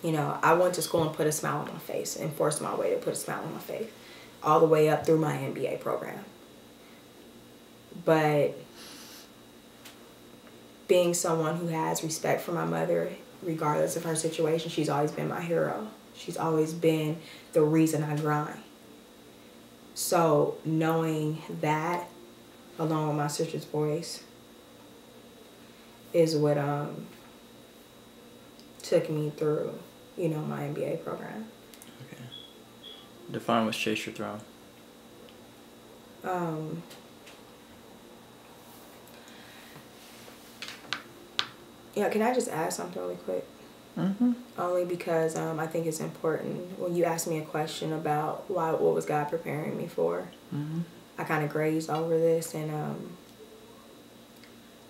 You know, I went to school and put a smile on my face and forced my way to put a smile on my face all the way up through my MBA program. But being someone who has respect for my mother, regardless of her situation, she's always been my hero. She's always been the reason I grind. So knowing that, along with my sister's voice, is what took me through, you know, my MBA program. Okay. Define what's Chase Your Throne. Yeah, can I just add something really quick? Mm-hmm. Only because I think it's important. When you asked me a question about what was God preparing me for, Mm-hmm. I kind of grazed over this. And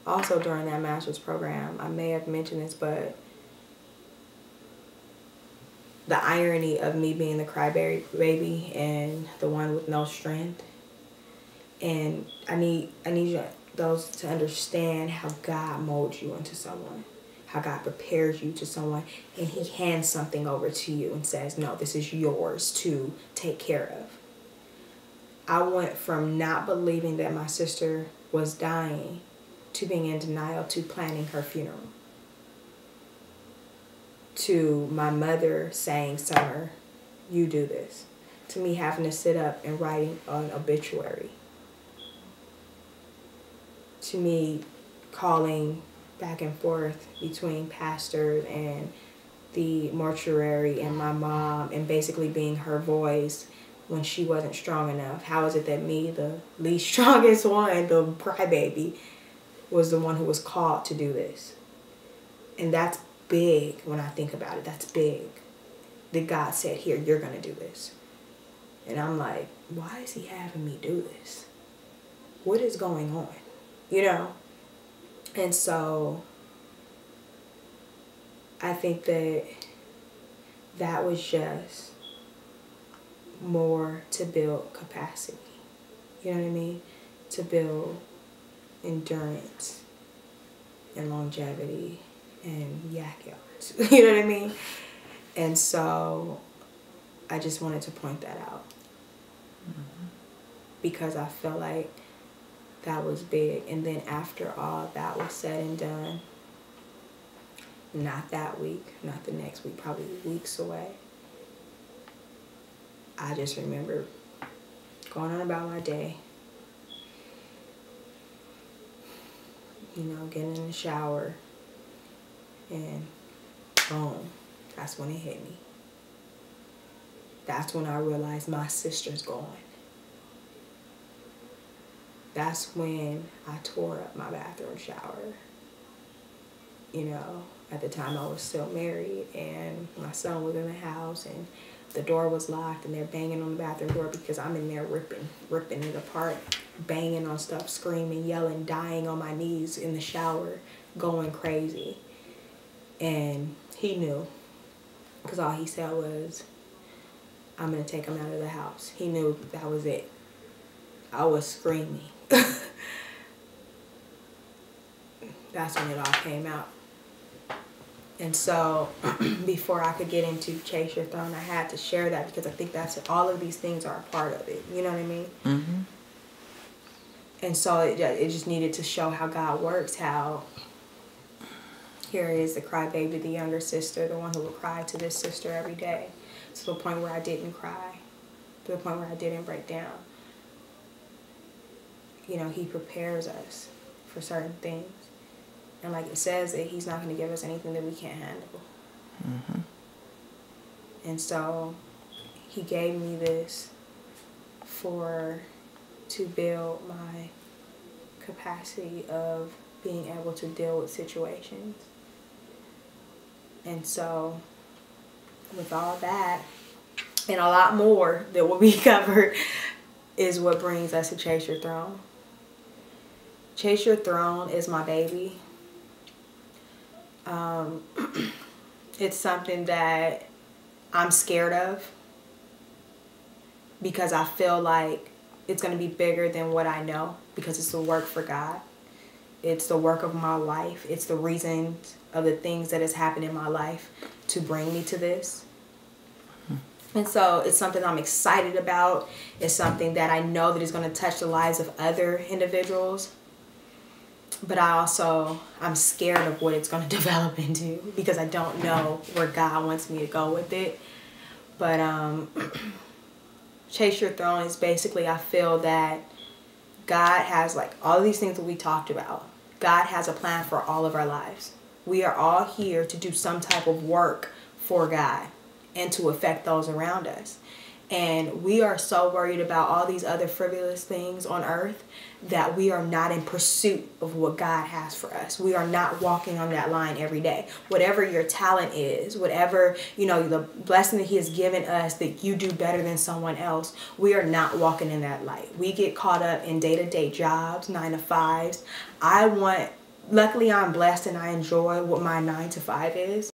also during that master's program, I may have mentioned this, but the irony of me being the crybaby and the one with no strength. And I need you those to understand how God molds you into someone, how God prepares you to someone, and he hands something over to you and says, no, this is yours to take care of. I went from not believing that my sister was dying to being in denial to planning her funeral, to my mother saying, Summer, you do this, to me having to sit up and writing an obituary, to me calling back and forth between pastors and the mortuary and my mom and basically being her voice when she wasn't strong enough. How is it that me, the least strongest one, the crybaby, was the one who was called to do this? And that's big when I think about it. That's big. That God said, here, you're going to do this. And I'm like, why is he having me do this? What is going on? You know? And so I think that was just more to build capacity. You know what I mean? To build endurance and longevity and yak yards. You know what I mean? And so I just wanted to point that out. Mm-hmm. Because I felt like that was big. And then after all that was said and done, not that week, not the next week, probably weeks away, I just remember going on about my day, you know, getting in the shower, and boom, that's when it hit me. That's when I realized my sister's gone. That's when I tore up my bathroom shower. You know, at the time I was still married and my son was in the house and the door was locked and they're banging on the bathroom door because I'm in there ripping it apart, banging on stuff, screaming, yelling, dying on my knees in the shower, going crazy. And he knew, because all he said was, I'm going to take him out of the house. He knew that was it. I was screaming. That's when it all came out. And so before I could get into Chase Your Throne, I had to share that because I think that's all of these things are a part of it. You know what I mean? Mm-hmm. And so it just needed to show how God works, how here is the crybaby, the younger sister, the one who would cry to this sister every day, to the point where I didn't cry, to the point where I didn't break down. You know, he prepares us for certain things. And like it says, that he's not going to give us anything that we can't handle. Mm-hmm. And so he gave me this to build my capacity of being able to deal with situations. And so with all that and a lot more that will be covered is what brings us to Chase Your Throne. Chase Your Throne is my baby. It's something that I'm scared of because I feel like it's going to be bigger than what I know because it's the work for God. It's the work of my life. It's the reason of the things that has happened in my life to bring me to this. And so it's something I'm excited about. It's something that I know that is going to touch the lives of other individuals. But I'm scared of what it's going to develop into, because I don't know where God wants me to go with it. But Chase Your Throne is basically, I feel that God has, like, all of these things that we talked about. God has a plan for all of our lives. We are all here to do some type of work for God and to affect those around us. And we are so worried about all these other frivolous things on earth that we are not in pursuit of what God has for us. We are not walking on that line every day. Whatever your talent is, whatever, the blessing that He has given us that you do better than someone else, we are not walking in that light. We get caught up in day-to-day jobs, 9-to-5s. Luckily I'm blessed and I enjoy what my 9-to-5 is.